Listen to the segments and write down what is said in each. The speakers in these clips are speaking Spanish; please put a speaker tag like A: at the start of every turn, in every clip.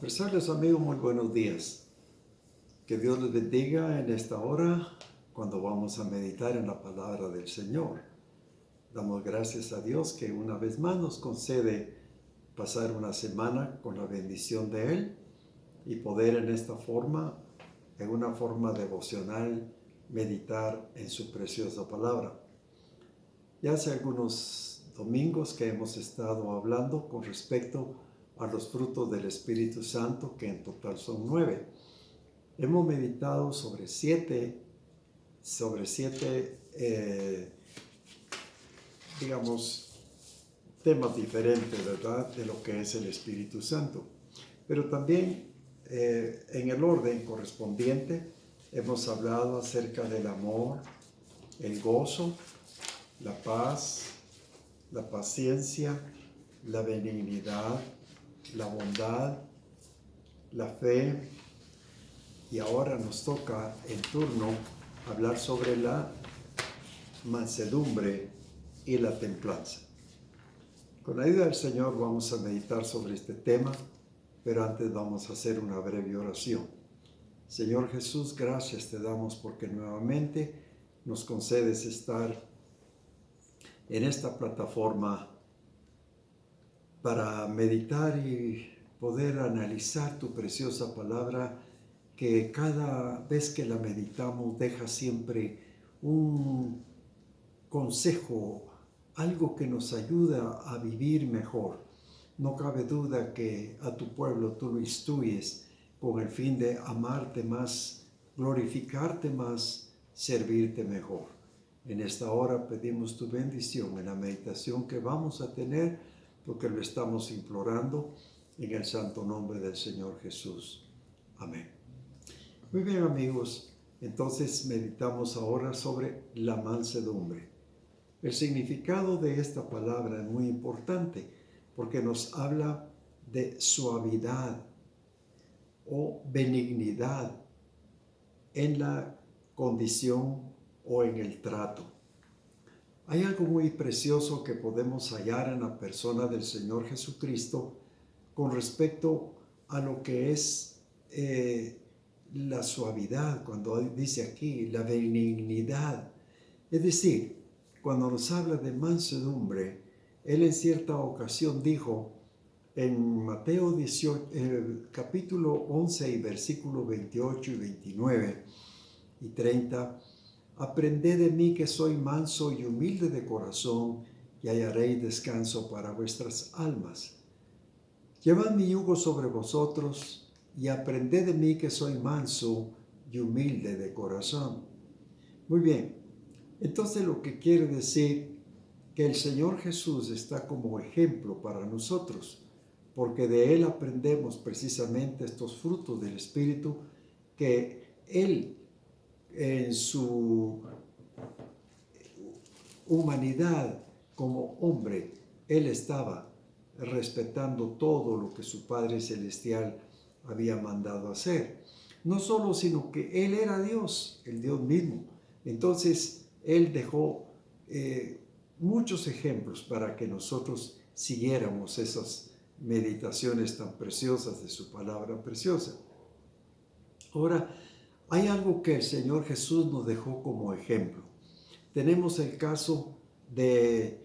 A: Apreciables amigos, muy buenos días. Que Dios les bendiga en esta hora cuando vamos a meditar en la palabra del Señor. Damos gracias a Dios que una vez más nos concede pasar una semana con la bendición de Él y poder en esta forma, en una forma devocional, meditar en su preciosa palabra. Ya hace algunos domingos que hemos estado hablando con respecto a los frutos del Espíritu Santo, que en total son 9. Hemos meditado sobre siete temas diferentes, ¿verdad?, de lo que es el Espíritu Santo. Pero también en el orden correspondiente hemos hablado acerca del amor, el gozo, la paz, la paciencia, la benignidad, la bondad, la fe, y ahora nos toca en turno hablar sobre la mansedumbre y la templanza. Con la ayuda del Señor vamos a meditar sobre este tema, pero antes vamos a hacer una breve oración. Señor Jesús, gracias te damos porque nuevamente nos concedes estar en esta plataforma para meditar y poder analizar tu preciosa palabra, que cada vez que la meditamos deja siempre un consejo, algo que nos ayuda a vivir mejor. No cabe duda que a tu pueblo tú lo instruyes con el fin de amarte más, glorificarte más, servirte mejor. En esta hora pedimos tu bendición en la meditación que vamos a tener, porque lo estamos implorando en el santo nombre del Señor Jesús. Amén. Muy bien, amigos, entonces meditamos ahora sobre la mansedumbre. El significado de esta palabra es muy importante porque nos habla de suavidad o benignidad en la condición o en el trato. Hay algo muy precioso que podemos hallar en la persona del Señor Jesucristo con respecto a lo que es la suavidad, cuando dice aquí la benignidad. Es decir, cuando nos habla de mansedumbre, Él en cierta ocasión dijo en Mateo 18, capítulo 11 y versículos 28 y 29 y 30, aprended de mí que soy manso y humilde de corazón, y hallaréis descanso para vuestras almas. Llevad mi yugo sobre vosotros y aprended de mí que soy manso y humilde de corazón. Muy bien, entonces lo que quiere decir que el Señor Jesús está como ejemplo para nosotros, porque de Él aprendemos precisamente estos frutos del Espíritu que Él en su humanidad como hombre, Él estaba respetando todo lo que su Padre Celestial había mandado hacer. No solo, sino que Él era Dios, el Dios mismo. Entonces, Él dejó muchos ejemplos para que nosotros siguiéramos esas meditaciones tan preciosas de su palabra preciosa. Ahora, hay algo que el Señor Jesús nos dejó como ejemplo. Tenemos el caso de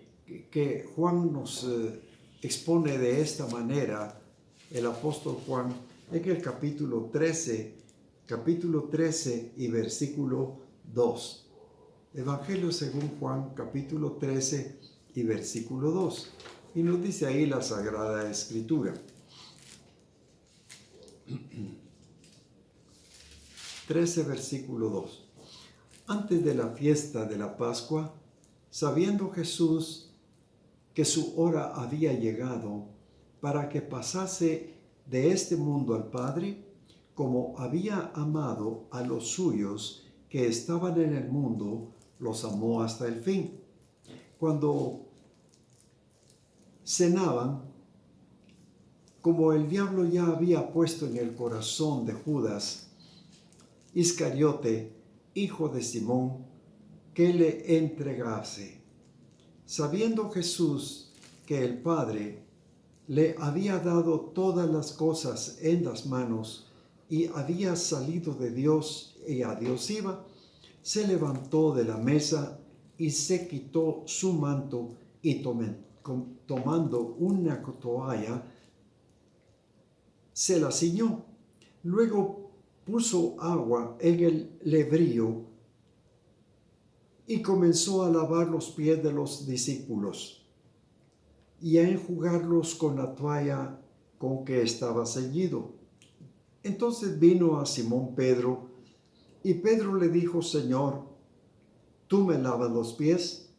A: que Juan nos expone de esta manera, el apóstol Juan, en el capítulo 13 y versículo 2. Evangelio según Juan, capítulo 13 y versículo 2. Y nos dice ahí la Sagrada Escritura. 13, versículo 2. Antes de la fiesta de la Pascua, sabiendo Jesús que su hora había llegado para que pasase de este mundo al Padre, como había amado a los suyos que estaban en el mundo, los amó hasta el fin. Cuando cenaban, como el diablo ya había puesto en el corazón de Judas Iscariote, hijo de Simón, que le entregase. Sabiendo Jesús que el Padre le había dado todas las cosas en las manos y había salido de Dios y a Dios iba, se levantó de la mesa y se quitó su manto y tomando una toalla, se la ciñó. Luego puso agua en el lebrillo y comenzó a lavar los pies de los discípulos y a enjugarlos con la toalla con que estaba ceñido. Entonces vino a Simón Pedro, y Pedro le dijo: Señor, ¿tú me lavas los pies?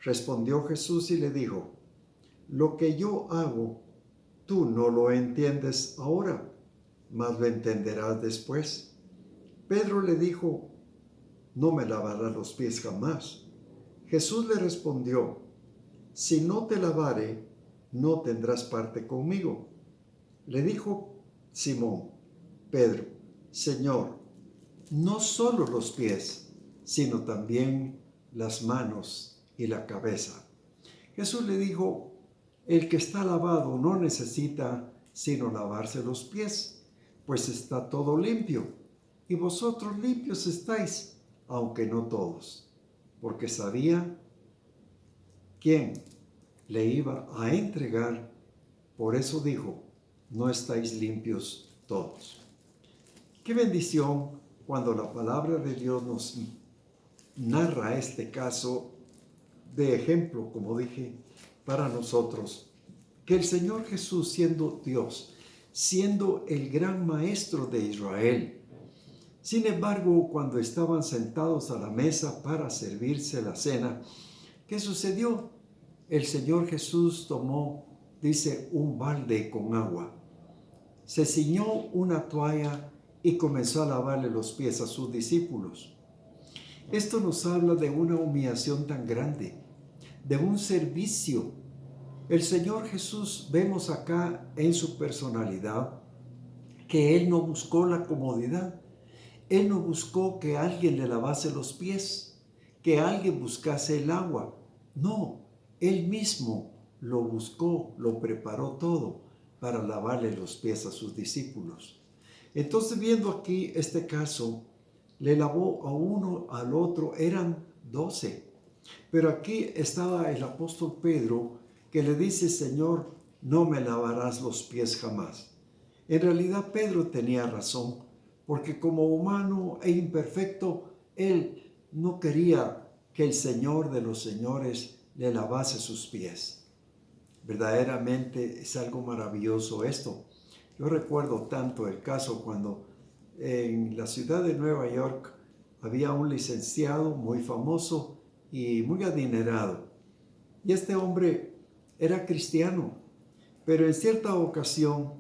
A: Respondió Jesús y le dijo: lo que yo hago, tú no lo entiendes ahora, mas lo entenderás después. Pedro le dijo: no me lavarás los pies jamás. Jesús le respondió: si no te lavare, no tendrás parte conmigo. Le dijo Simón Pedro: Señor, no solo los pies, sino también las manos y la cabeza. Jesús le dijo: el que está lavado no necesita sino lavarse los pies, pues está todo limpio, y vosotros limpios estáis, aunque no todos, porque sabía quién le iba a entregar. Por eso dijo: no estáis limpios todos. Qué bendición cuando la palabra de Dios nos narra este caso de ejemplo, como dije, para nosotros, que el Señor Jesús, siendo Dios, siendo el gran maestro de Israel, sin embargo, cuando estaban sentados a la mesa para servirse la cena, ¿qué sucedió? El Señor Jesús tomó, dice, un balde con agua, se ciñó una toalla y comenzó a lavarle los pies a sus discípulos. Esto nos habla de una humillación tan grande, de un servicio. El Señor Jesús, vemos acá en su personalidad, que Él no buscó la comodidad. Él no buscó que alguien le lavase los pies, que alguien buscase el agua. No, Él mismo lo buscó, lo preparó todo para lavarle los pies a sus discípulos. Entonces, viendo aquí este caso, le lavó a uno, al otro, eran 12. Pero aquí estaba el apóstol Pedro, que le dice: Señor, no me lavarás los pies jamás. En realidad Pedro tenía razón, porque como humano e imperfecto, él no quería que el Señor de los señores le lavase sus pies. Verdaderamente es algo maravilloso esto. Yo recuerdo tanto el caso cuando en la ciudad de Nueva York había un licenciado muy famoso y muy adinerado. Y este hombre era cristiano, pero en cierta ocasión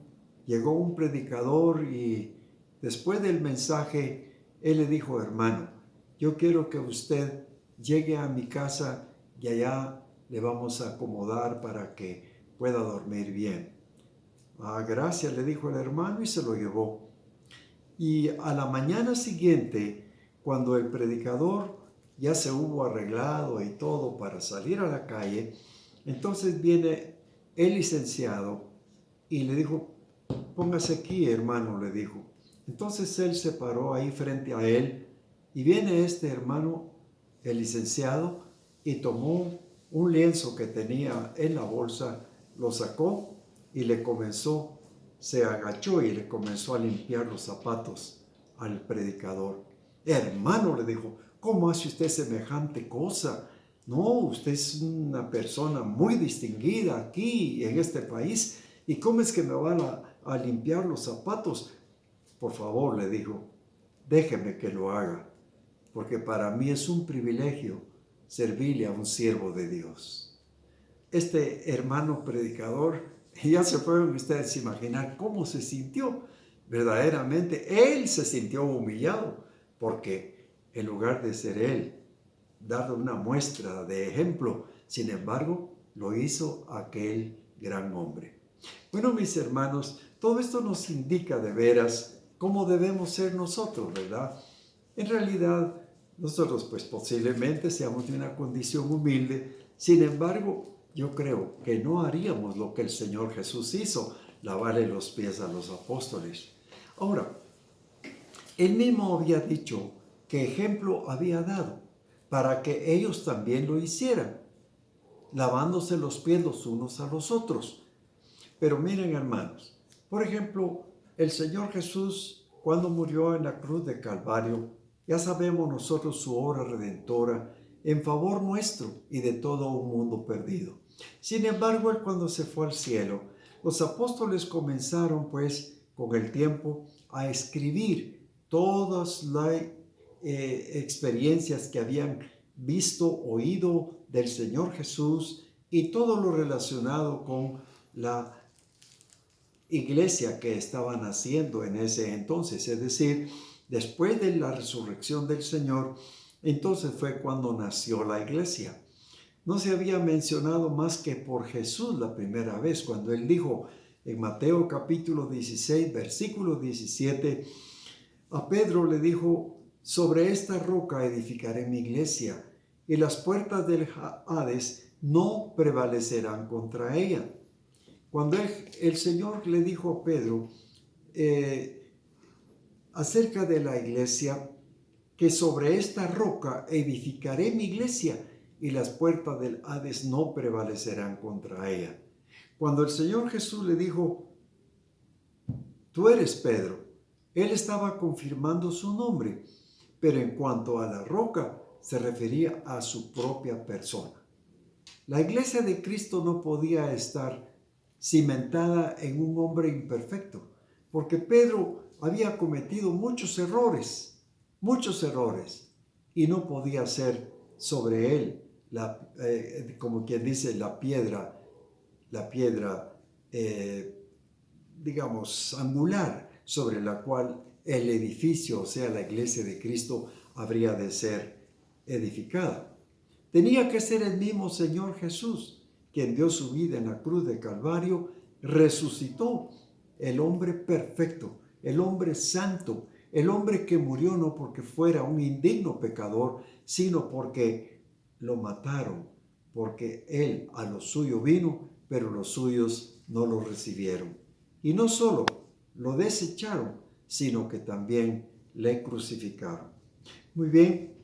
A: llegó un predicador y después del mensaje, él le dijo: hermano, yo quiero que usted llegue a mi casa y allá le vamos a acomodar para que pueda dormir bien. Gracias, le dijo el hermano, y se lo llevó. Y a la mañana siguiente, cuando el predicador ya se hubo arreglado y todo para salir a la calle, entonces viene el licenciado y le dijo: póngase aquí, hermano, le dijo. Entonces él se paró ahí frente a él, y viene este hermano, el licenciado, y tomó un lienzo que tenía en la bolsa, lo sacó y se agachó y le comenzó a limpiar los zapatos al predicador. Hermano, le dijo, ¿cómo hace usted semejante cosa? No, usted es una persona muy distinguida aquí en este país, ¿y cómo es que me van a limpiar los zapatos? Por favor, le dijo, déjeme que lo haga, porque para mí es un privilegio servirle a un siervo de Dios. Este hermano predicador, ya se pueden ustedes imaginar cómo se sintió. Verdaderamente, él se sintió humillado, porque en lugar de ser él, dar una muestra de ejemplo, sin embargo, lo hizo aquel gran hombre. Bueno, mis hermanos, todo esto nos indica de veras cómo debemos ser nosotros, ¿verdad? En realidad, nosotros pues posiblemente seamos de una condición humilde, sin embargo, yo creo que no haríamos lo que el Señor Jesús hizo, lavarle los pies a los apóstoles. Ahora, él mismo había dicho qué ejemplo había dado para que ellos también lo hicieran, lavándose los pies los unos a los otros. Pero miren, hermanos, por ejemplo, el Señor Jesús, cuando murió en la cruz de Calvario, ya sabemos nosotros su obra redentora en favor nuestro y de todo un mundo perdido. Sin embargo, él cuando se fue al cielo, los apóstoles comenzaron pues con el tiempo a escribir todas las experiencias que habían visto, oído del Señor Jesús y todo lo relacionado con la iglesia que estaban haciendo en ese entonces, es decir, después de la resurrección del Señor, entonces fue cuando nació la iglesia. No se había mencionado más que por Jesús la primera vez, cuando él dijo en Mateo capítulo 16, versículo 17, a Pedro le dijo, sobre esta roca edificaré mi iglesia, y las puertas del Hades no prevalecerán contra ella. Cuando el Señor le dijo a Pedro acerca de la iglesia, que sobre esta roca edificaré mi iglesia y las puertas del Hades no prevalecerán contra ella. Cuando el Señor Jesús le dijo, tú eres Pedro, él estaba confirmando su nombre, pero en cuanto a la roca, se refería a su propia persona. La iglesia de Cristo no podía estar cimentada en un hombre imperfecto, porque Pedro había cometido muchos errores, y no podía ser sobre él, como quien dice, la piedra, digamos, angular, sobre la cual el edificio, o sea, la iglesia de Cristo, habría de ser edificada. Tenía que ser el mismo Señor Jesús, quien dio su vida en la cruz de Calvario, resucitó el hombre perfecto, el hombre santo, el hombre que murió no porque fuera un indigno pecador, sino porque lo mataron, porque él a lo suyo vino, pero los suyos no lo recibieron. Y no solo lo desecharon, sino que también le crucificaron. Muy bien,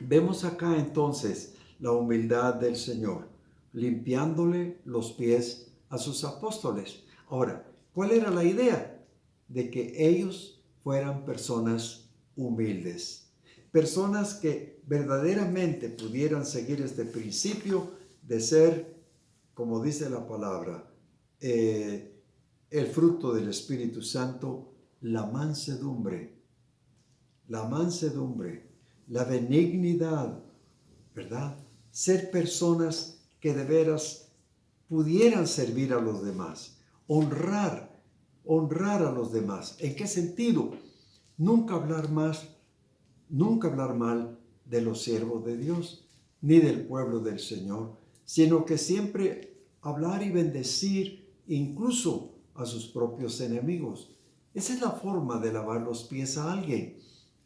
A: vemos acá entonces la humildad del Señor, limpiándole los pies a sus apóstoles. Ahora, ¿cuál era la idea? De que ellos fueran personas humildes, personas que verdaderamente pudieran seguir este principio de ser, como dice la palabra, el fruto del Espíritu Santo, la mansedumbre, la benignidad, ¿verdad? Ser personas que de veras pudieran servir a los demás, honrar a los demás. ¿En qué sentido? Nunca hablar mal de los siervos de Dios, ni del pueblo del Señor, sino que siempre hablar y bendecir incluso a sus propios enemigos. Esa es la forma de lavar los pies a alguien.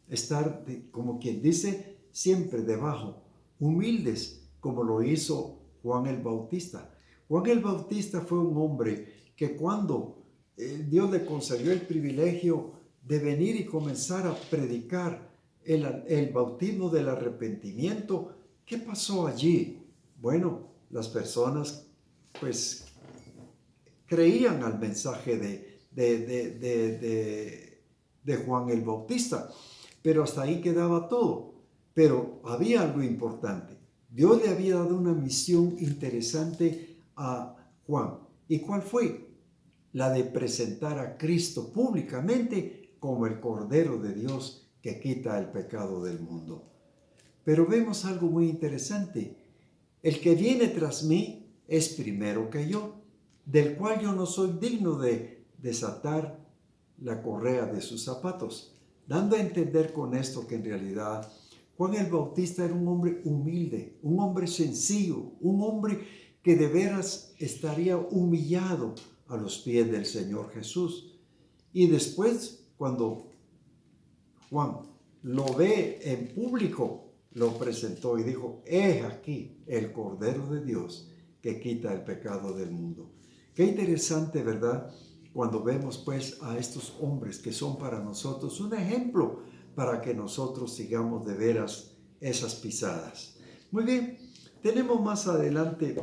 A: Estar, como quien dice, siempre debajo, humildes, como lo hizo Juan el Bautista. Juan el Bautista fue un hombre que cuando Dios le concedió el privilegio de venir y comenzar a predicar el bautismo del arrepentimiento, ¿qué pasó allí? Bueno, las personas pues creían al mensaje de Juan el Bautista, pero hasta ahí quedaba todo. Pero había algo importante. Dios le había dado una misión interesante a Juan. ¿Y cuál fue? La de presentar a Cristo públicamente como el Cordero de Dios que quita el pecado del mundo. Pero vemos algo muy interesante. El que viene tras mí es primero que yo, del cual yo no soy digno de desatar la correa de sus zapatos, dando a entender con esto que en realidad Juan el Bautista era un hombre humilde, un hombre sencillo, un hombre que de veras estaría humillado a los pies del Señor Jesús. Y después, cuando Juan lo ve en público, lo presentó y dijo, he aquí el Cordero de Dios que quita el pecado del mundo. Qué interesante, ¿verdad? Cuando vemos pues a estos hombres que son para nosotros un ejemplo para que nosotros sigamos de veras esas pisadas. Muy bien, tenemos más adelante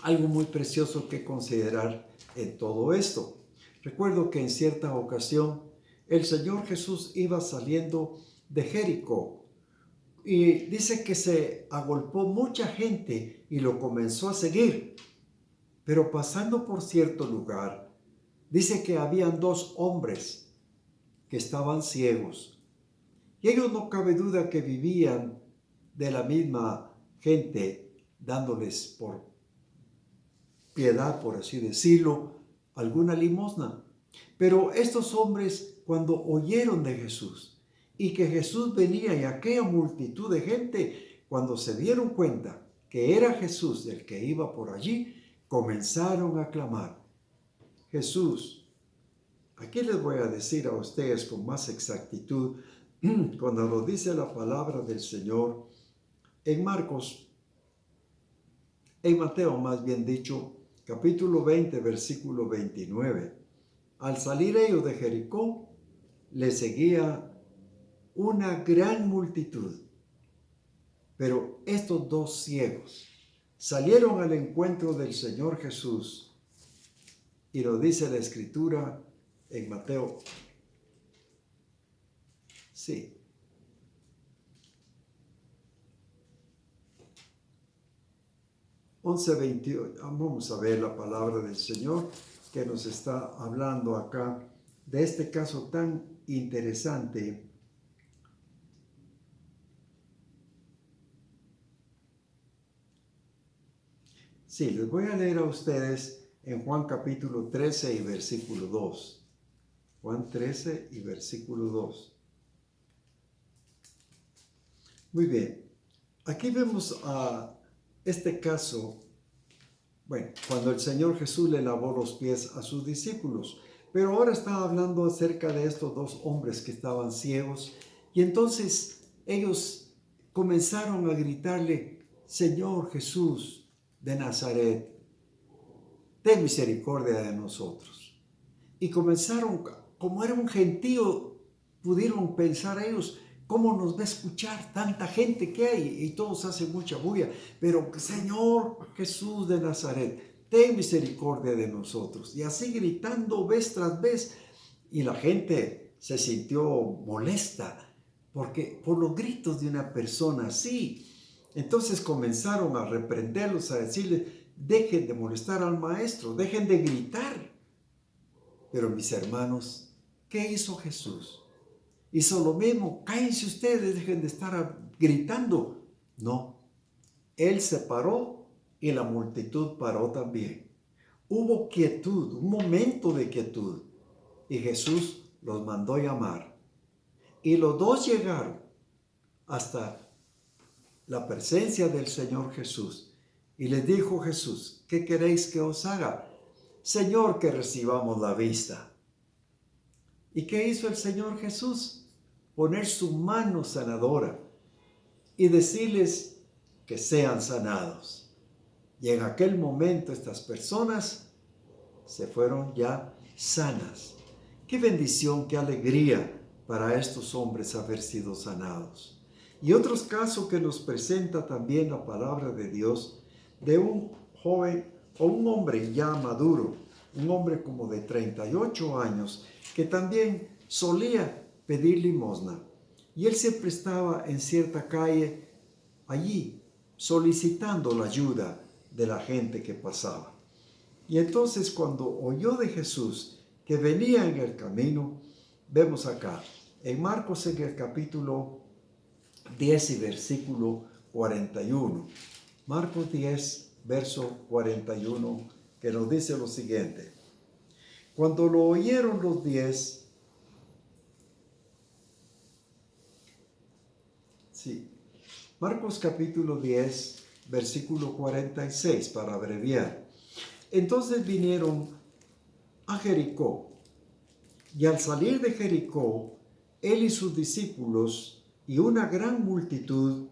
A: algo muy precioso que considerar en todo esto. Recuerdo que en cierta ocasión el Señor Jesús iba saliendo de Jericó y dice que se agolpó mucha gente y lo comenzó a seguir. Pero pasando por cierto lugar, dice que habían dos hombres que estaban ciegos. Y ellos no cabe duda que vivían de la misma gente, dándoles por piedad, por así decirlo, alguna limosna. Pero estos hombres, cuando oyeron de Jesús y que Jesús venía y aquella multitud de gente, cuando se dieron cuenta que era Jesús el que iba por allí, comenzaron a clamar: Jesús, aquí les voy a decir a ustedes con más exactitud, cuando lo dice la palabra del Señor en Mateo más bien dicho, capítulo 20, versículo 29. Al salir ellos de Jericó, les seguía una gran multitud. Pero estos dos ciegos salieron al encuentro del Señor Jesús, y lo dice la Escritura en Mateo. Sí. Vamos a ver la palabra del Señor que nos está hablando acá de este caso tan interesante. Sí, les voy a leer a ustedes en Juan capítulo 13 y versículo 2. Juan 13 y versículo 2. Muy bien, aquí vemos a este caso, bueno, cuando el Señor Jesús le lavó los pies a sus discípulos, pero ahora está hablando acerca de estos dos hombres que estaban ciegos, y entonces ellos comenzaron a gritarle: Señor Jesús de Nazaret, ten misericordia de nosotros. Y comenzaron, como era un gentío, pudieron pensar ellos: ¿cómo nos va a escuchar tanta gente que hay? Y todos hacen mucha bulla. Pero Señor Jesús de Nazaret, ten misericordia de nosotros. Y así gritando vez tras vez. Y la gente se sintió molesta porque por los gritos de una persona así. Entonces comenzaron a reprenderlos, a decirles: dejen de molestar al maestro, dejen de gritar. Pero mis hermanos, ¿qué hizo Jesús? Hizo lo mismo: cállense ustedes, dejen de estar gritando. No, Él se paró y la multitud paró también. Hubo quietud, un momento de quietud, y Jesús los mandó llamar. Y los dos llegaron hasta la presencia del Señor Jesús. Y les dijo Jesús: ¿qué queréis que os haga? Señor, que recibamos la vista. ¿Y qué hizo el Señor Jesús? Poner su mano sanadora y decirles que sean sanados. Y en aquel momento estas personas se fueron ya sanas. Qué bendición, qué alegría para estos hombres haber sido sanados. Y otros casos que nos presenta también la palabra de Dios, de un joven o un hombre ya maduro, un hombre como de 38 años, que también solía pedir limosna. Y él siempre estaba en cierta calle allí solicitando la ayuda de la gente que pasaba. Y entonces cuando oyó de Jesús que venía en el camino, vemos acá en Marcos en el capítulo 10 y versículo 41. Marcos 10, verso 41, que nos dice lo siguiente: cuando lo oyeron los 10, Marcos capítulo 10, versículo 46, para abreviar. Entonces vinieron a Jericó, y al salir de Jericó, él y sus discípulos y una gran multitud,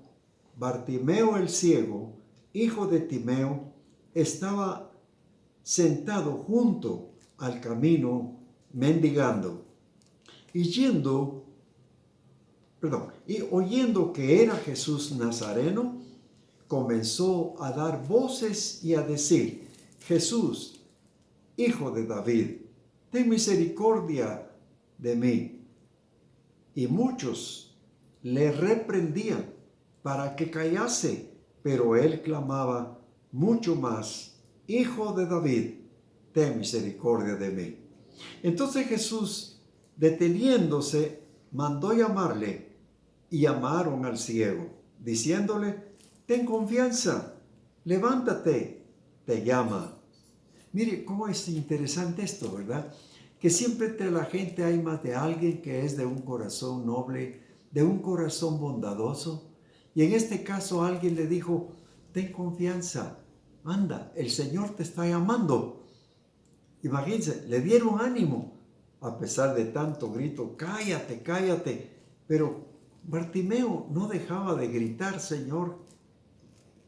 A: Bartimeo el ciego, hijo de Timeo, estaba sentado junto al camino mendigando. Y oyendo que era Jesús Nazareno, comenzó a dar voces y a decir: Jesús, Hijo de David, ten misericordia de mí. Y muchos le reprendían para que callase, pero él clamaba mucho más: Hijo de David, ten misericordia de mí. Entonces Jesús, deteniéndose, mandó llamarle, y llamaron al ciego, diciéndole: ten confianza, levántate, te llama. Mire cómo es interesante esto, ¿verdad? Que siempre entre la gente hay más de alguien que es de un corazón noble, de un corazón bondadoso. Y en este caso alguien le dijo: ten confianza, anda, el Señor te está llamando. Imagínense, le dieron ánimo a pesar de tanto grito: cállate, cállate. Pero Bartimeo no dejaba de gritar: Señor,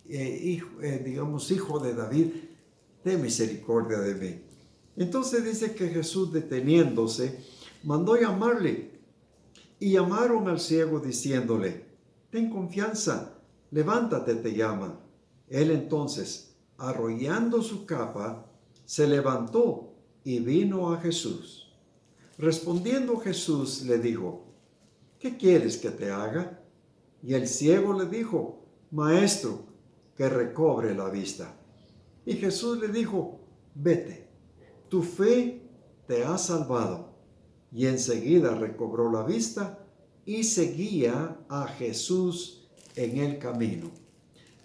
A: hijo de David, ten misericordia de mí. Entonces dice que Jesús, deteniéndose, mandó llamarle, y llamaron al ciego diciéndole: ten confianza, levántate, te llama. Él entonces, arrollando su capa, se levantó y vino a Jesús. Respondiendo Jesús le dijo: ¿qué quieres que te haga? Y el ciego le dijo: Maestro, que recobre la vista. Y Jesús le dijo: vete, tu fe te ha salvado. Y enseguida recobró la vista y seguía a Jesús en el camino.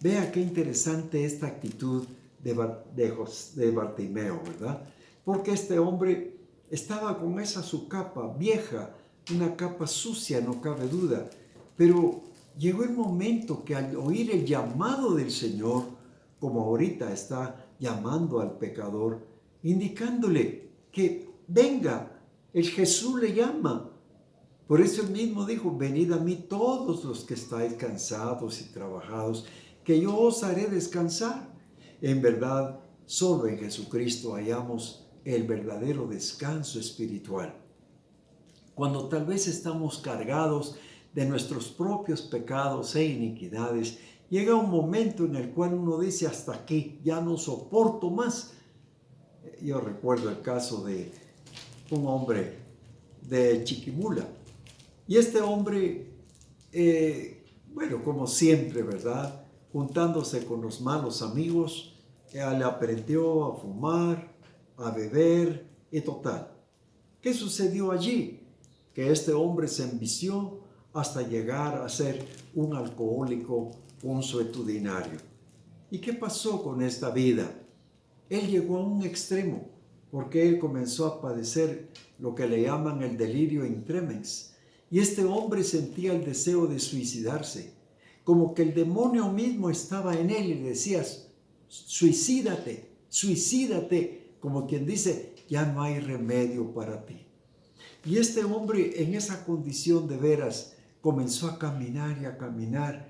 A: Vea qué interesante esta actitud de Bartimeo, ¿verdad? Porque este hombre estaba con esa su capa vieja, una capa sucia, no cabe duda. Pero llegó el momento que al oír el llamado del Señor, como ahorita está llamando al pecador, indicándole que venga, el Jesús le llama. Por eso él mismo dijo: venid a mí todos los que estáis cansados y trabajados, que yo os haré descansar. En verdad, solo en Jesucristo hallamos el verdadero descanso espiritual. Cuando tal vez estamos cargados de nuestros propios pecados e iniquidades, llega un momento en el cual uno dice: hasta aquí, ya no soporto más. Yo recuerdo el caso de un hombre de Chiquimula. Y este hombre, como siempre, ¿verdad?, juntándose con los malos amigos, le aprendió a fumar, a beber y total. ¿Qué sucedió allí? Que este hombre se envició hasta llegar a ser un alcohólico consuetudinario. ¿Y qué pasó con esta vida? Él llegó a un extremo, porque él comenzó a padecer lo que le llaman el delirio in tremens. Y este hombre sentía el deseo de suicidarse, como que el demonio mismo estaba en él y le decía: suicídate, suicídate, como quien dice: ya no hay remedio para ti. Y este hombre, en esa condición de veras, comenzó a caminar y a caminar,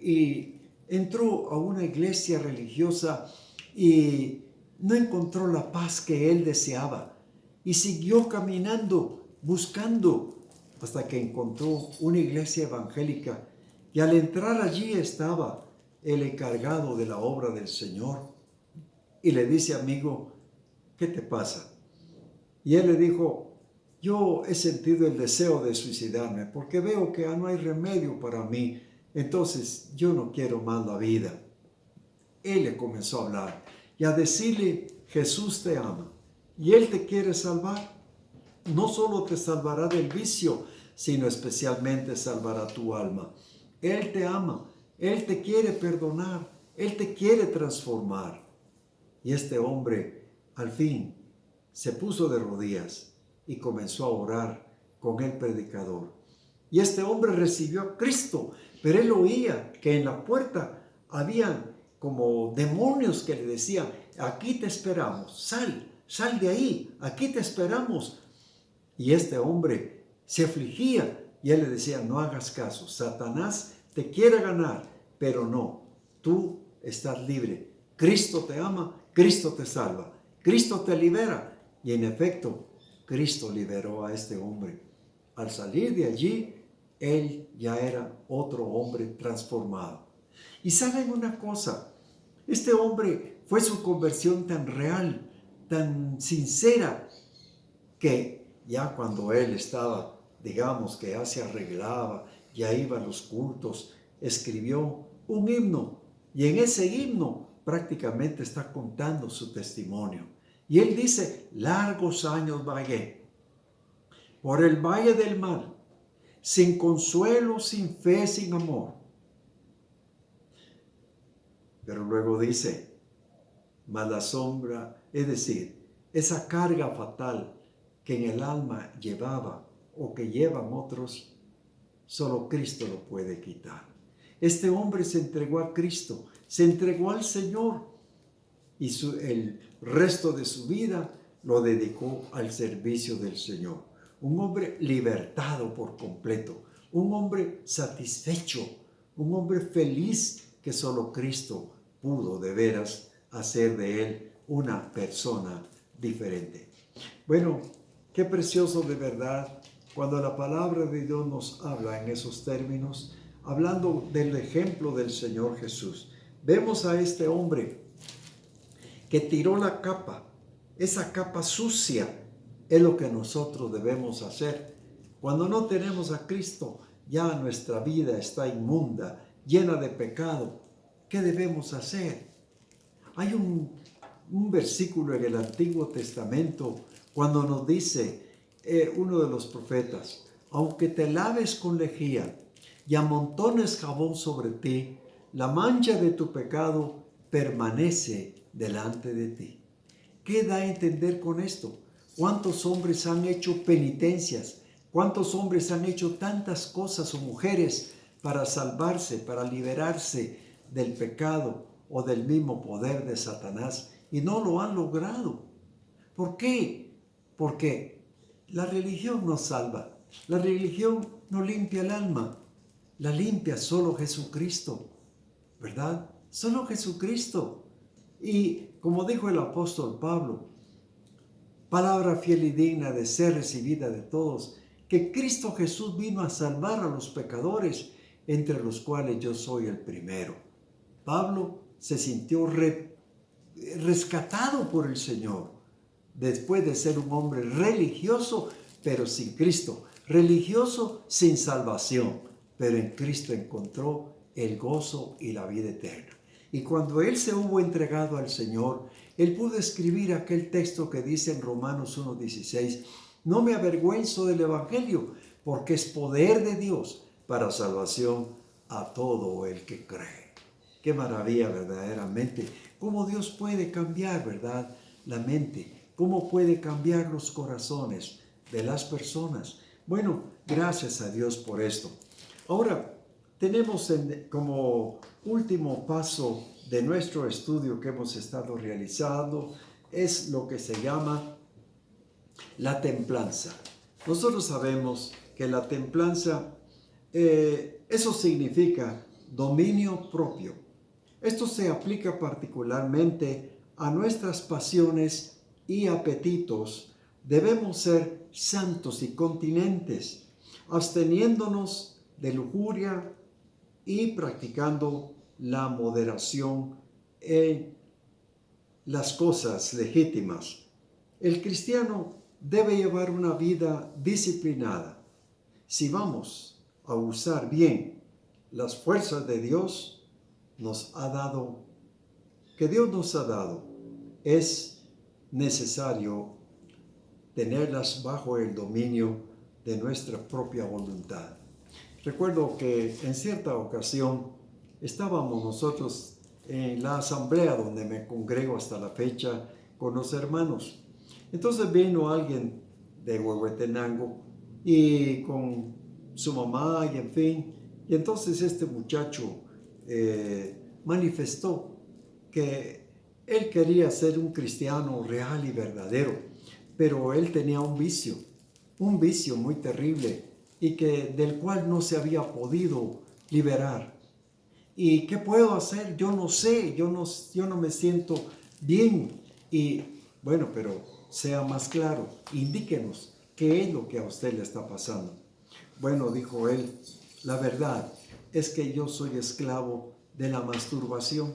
A: y entró a una iglesia religiosa y no encontró la paz que él deseaba, y siguió caminando, buscando, hasta que encontró una iglesia evangélica. Y al entrar allí estaba el encargado de la obra del Señor, y le dice: amigo, ¿qué te pasa? Y él le dijo: yo he sentido el deseo de suicidarme porque veo que no hay remedio para mí, entonces yo no quiero más la vida. Él le comenzó a hablar y a decirle: Jesús te ama y Él te quiere salvar. No solo te salvará del vicio, sino especialmente salvará tu alma. Él te ama, Él te quiere perdonar, Él te quiere transformar. Y este hombre al fin se puso de rodillas y comenzó a orar con el predicador. Y este hombre recibió a Cristo, pero él oía que en la puerta habían como demonios que le decían: aquí te esperamos, sal de ahí, aquí te esperamos. Y este hombre se afligía y él le decía: no hagas caso, Satanás te quiere ganar, pero no, tú estás libre. Cristo te ama, Cristo te salva, Cristo te libera. Y en efecto, Cristo liberó a este hombre. Al salir de allí, él ya era otro hombre transformado. Y saben una cosa, este hombre fue su conversión tan real, tan sincera, que ya cuando él estaba, digamos que ya se arreglaba, ya iba a los cultos, escribió un himno. Y en ese himno prácticamente está contando su testimonio. Y él dice, largos años vagué por el valle del mal, sin consuelo, sin fe, sin amor. Pero luego dice, mas la sombra, es decir, esa carga fatal que en el alma llevaba o que llevan otros, solo Cristo lo puede quitar. Este hombre se entregó a Cristo, se entregó al Señor y el resto de su vida lo dedicó al servicio del Señor. Un hombre libertado por completo, un hombre satisfecho, un hombre feliz que solo Cristo pudo de veras hacer de él una persona diferente. Bueno, qué precioso de verdad cuando la palabra de Dios nos habla en esos términos, hablando del ejemplo del Señor Jesús. Vemos a este hombre que tiró la capa, esa capa sucia es lo que nosotros debemos hacer. Cuando no tenemos a Cristo, ya nuestra vida está inmunda, llena de pecado. ¿Qué debemos hacer? Hay un versículo en el Antiguo Testamento cuando nos dice uno de los profetas, aunque te laves con lejía y amontones jabón sobre ti, la mancha de tu pecado permanece delante de ti. ¿Qué da a entender con esto? ¿Cuántos hombres han hecho penitencias? ¿Cuántos hombres han hecho tantas cosas o mujeres para salvarse, para liberarse del pecado o del mismo poder de Satanás y no lo han logrado? ¿Por qué? Porque la religión no salva, la religión no limpia el alma, la limpia solo Jesucristo, ¿verdad? Solo Jesucristo. Y como dijo el apóstol Pablo, palabra fiel y digna de ser recibida de todos, que Cristo Jesús vino a salvar a los pecadores, entre los cuales yo soy el primero. Pablo se sintió rescatado por el Señor, después de ser un hombre religioso, pero sin Cristo, religioso sin salvación, pero en Cristo encontró el gozo y la vida eterna. Y cuando él se hubo entregado al Señor, él pudo escribir aquel texto que dice en Romanos 1:16, no me avergüenzo del Evangelio, porque es poder de Dios para salvación a todo el que cree. Qué maravilla verdaderamente, cómo Dios puede cambiar, ¿verdad?, la mente, cómo puede cambiar los corazones de las personas. Bueno, gracias a Dios por esto. Ahora, tenemos como último paso de nuestro estudio que hemos estado realizando, es lo que se llama la templanza. Nosotros sabemos que la templanza, eso significa dominio propio. Esto se aplica particularmente a nuestras pasiones y apetitos. Debemos ser santos y continentes, absteniéndonos de lujuria y practicando la moderación en las cosas legítimas. El cristiano debe llevar una vida disciplinada. Si vamos a usar bien las fuerzas de Dios, que Dios nos ha dado, es necesario tenerlas bajo el dominio de nuestra propia voluntad. Recuerdo que en cierta ocasión estábamos nosotros en la asamblea donde me congrego hasta la fecha con los hermanos. Entonces vino alguien de Huehuetenango y con su mamá y en fin. Y entonces este muchacho manifestó que él quería ser un cristiano real y verdadero, pero él tenía un vicio muy terrible y del cual no se había podido liberar. ¿Y qué puedo hacer? Yo no sé, yo no me siento bien. Y bueno, pero sea más claro, indíquenos qué es lo que a usted le está pasando. Bueno, dijo él, la verdad es que yo soy esclavo de la masturbación.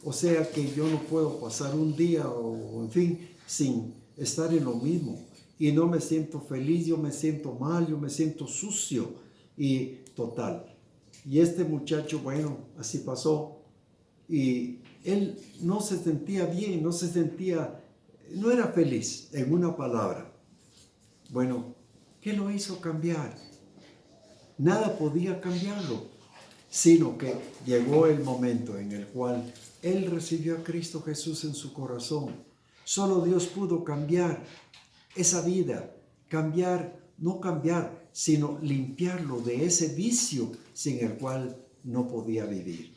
A: O sea que yo no puedo pasar un día o en fin sin estar en lo mismo. Y no me siento feliz, yo me siento mal, yo me siento sucio y total. Y este muchacho, bueno, así pasó. Y él no se sentía bien, no era feliz, en una palabra. Bueno, ¿qué lo hizo cambiar? Nada podía cambiarlo, sino que llegó el momento en el cual él recibió a Cristo Jesús en su corazón. Solo Dios pudo cambiar esa vida, no cambiar, sino limpiarlo de ese vicio sin el cual no podía vivir.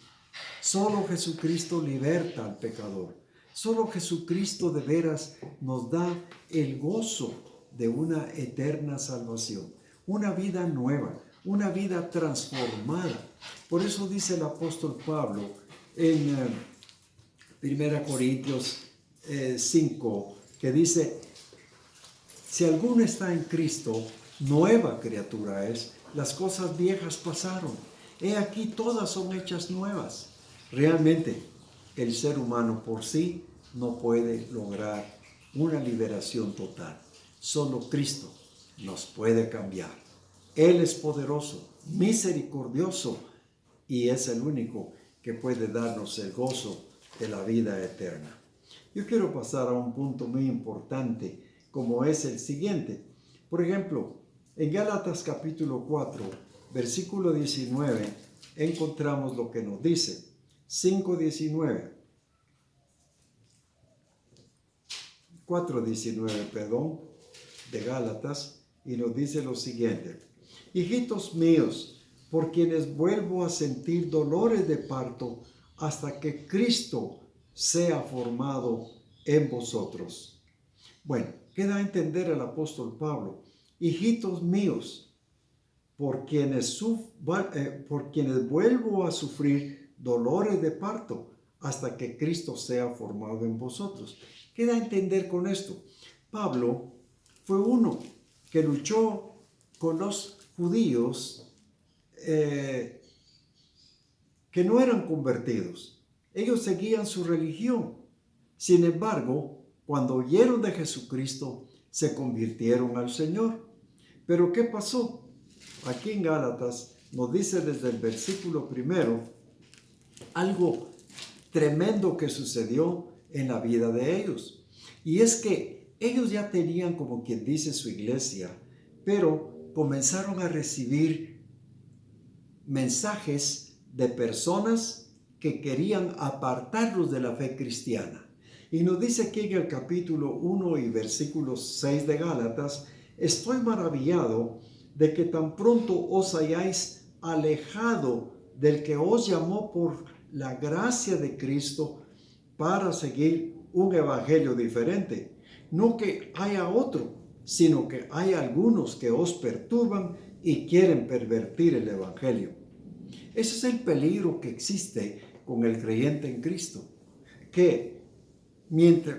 A: Solo Jesucristo liberta al pecador. Solo Jesucristo de veras nos da el gozo de una eterna salvación, una vida nueva, una vida transformada. Por eso dice el apóstol Pablo en 1 Corintios 5, que dice, si alguno está en Cristo, nueva criatura es, las cosas viejas pasaron. He aquí todas son hechas nuevas. Realmente, el ser humano por sí no puede lograr una liberación total. Solo Cristo nos puede cambiar. Él es poderoso, misericordioso y es el único que puede darnos el gozo de la vida eterna. Yo quiero pasar a un punto muy importante, como es el siguiente. Por ejemplo, en Gálatas capítulo 4, versículo 19, encontramos lo que nos dice. 5:19. 4:19, perdón, de Gálatas, y nos dice lo siguiente. Hijitos míos, por quienes vuelvo a sentir dolores de parto hasta que Cristo sea formado en vosotros. Bueno, queda a entender el apóstol Pablo, hijitos míos, por quienes vuelvo a sufrir dolores de parto hasta que Cristo sea formado en vosotros. Queda a entender con esto. Pablo fue uno que luchó con los judíos que no eran convertidos. Ellos seguían su religión. Sin embargo, cuando oyeron de Jesucristo, se convirtieron al Señor. Pero ¿qué pasó? Aquí en Gálatas nos dice desde el versículo 1 algo tremendo que sucedió en la vida de ellos. Y es que ellos ya tenían, como quien dice, su iglesia, pero comenzaron a recibir mensajes de personas que querían apartarlos de la fe cristiana. Y nos dice aquí en el capítulo 1 y versículo 6 de Gálatas, estoy maravillado de que tan pronto os hayáis alejado del que os llamó por la gracia de Cristo para seguir un evangelio diferente. No que haya otro, sino que hay algunos que os perturban y quieren pervertir el evangelio. Ese es el peligro que existe con el creyente en Cristo, que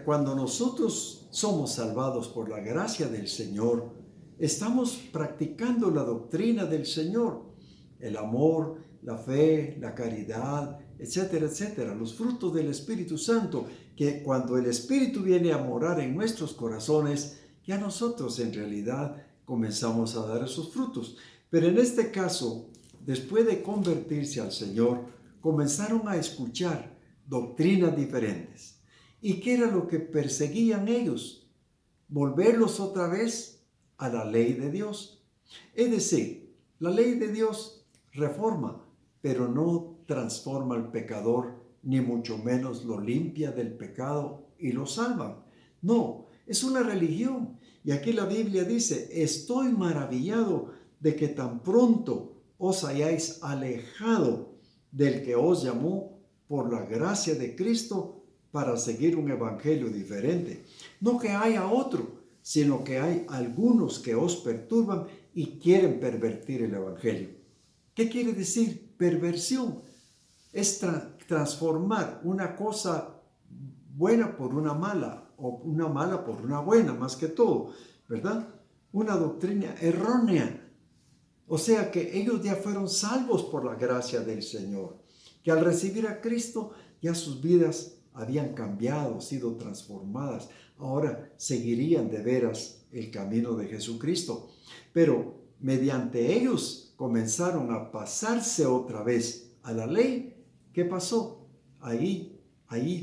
A: cuando nosotros somos salvados por la gracia del Señor, estamos practicando la doctrina del Señor, el amor, la fe, la caridad, etcétera, etcétera, los frutos del Espíritu Santo, que cuando el Espíritu viene a morar en nuestros corazones, ya nosotros en realidad comenzamos a dar esos frutos. Pero en este caso, después de convertirse al Señor, comenzaron a escuchar doctrinas diferentes. ¿Y qué era lo que perseguían ellos? Volverlos otra vez a la ley de Dios. Es decir, la ley de Dios reforma, pero no transforma al pecador, ni mucho menos lo limpia del pecado y lo salva. No, es una religión. Y aquí la Biblia dice, estoy maravillado de que tan pronto os hayáis alejado del que os llamó por la gracia de Cristo para seguir un evangelio diferente. No que haya otro, sino que hay algunos que os perturban y quieren pervertir el evangelio. ¿Qué quiere decir perversión? es transformar una cosa buena por una mala, o una mala por una buena, más que todo, ¿verdad? Una doctrina errónea. O sea que ellos ya fueron salvos por la gracia del Señor, que al recibir a Cristo ya sus vidas habían cambiado, sido transformadas. Ahora seguirían de veras el camino de Jesucristo. Pero mediante ellos comenzaron a pasarse otra vez a la ley. ¿Qué pasó? Ahí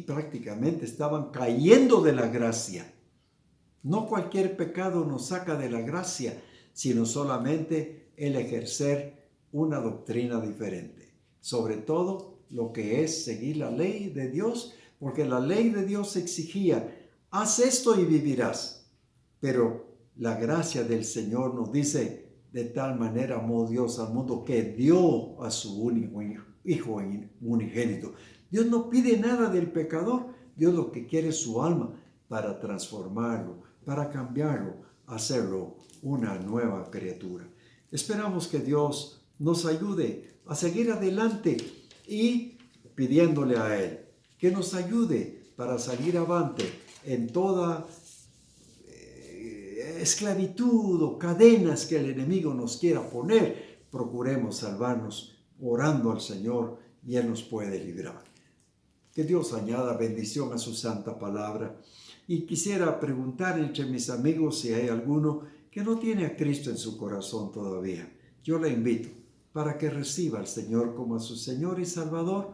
A: prácticamente estaban cayendo de la gracia. No cualquier pecado nos saca de la gracia, sino solamente el ejercer una doctrina diferente. Sobre todo lo que es seguir la ley de Dios, porque la ley de Dios exigía, haz esto y vivirás. Pero la gracia del Señor nos dice, de tal manera amó Dios al mundo que dio a su único Hijo unigénito. Dios no pide nada del pecador, Dios lo que quiere es su alma para transformarlo, para cambiarlo, hacerlo una nueva criatura. Esperamos que Dios nos ayude a seguir adelante y pidiéndole a Él que nos ayude para salir avante en toda esclavitud o cadenas que el enemigo nos quiera poner. Procuremos salvarnos orando al Señor y Él nos puede librar. Que Dios añada bendición a su santa palabra. Y quisiera preguntar entre mis amigos si hay alguno que no tiene a Cristo en su corazón todavía. Yo le invito para que reciba al Señor como a su Señor y Salvador.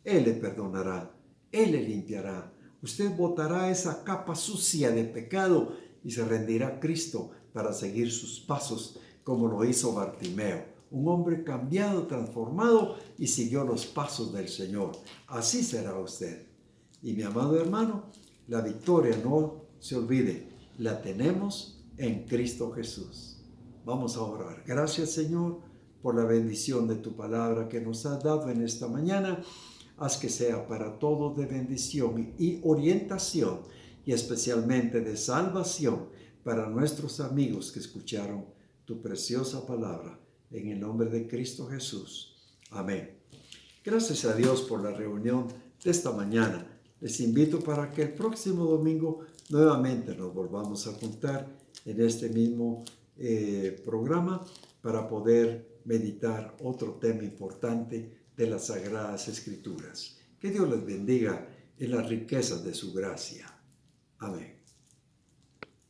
A: Él le perdonará, Él le limpiará. Usted botará esa capa sucia de pecado y se rendirá a Cristo para seguir sus pasos como lo hizo Bartimeo. Un hombre cambiado, transformado y siguió los pasos del Señor. Así será usted. Y mi amado hermano, la victoria, no se olvide, la tenemos en Cristo Jesús. Vamos a orar. Gracias, Señor, por la bendición de tu palabra que nos has dado en esta mañana. Haz que sea para todos de bendición y orientación y especialmente de salvación para nuestros amigos que escucharon tu preciosa palabra. En el nombre de Cristo Jesús. Amén. Gracias a Dios por la reunión de esta mañana. Les invito para que el próximo domingo nuevamente nos volvamos a juntar en este mismo programa para poder meditar otro tema importante de las Sagradas Escrituras. Que Dios les bendiga en las riquezas de su gracia. Amén.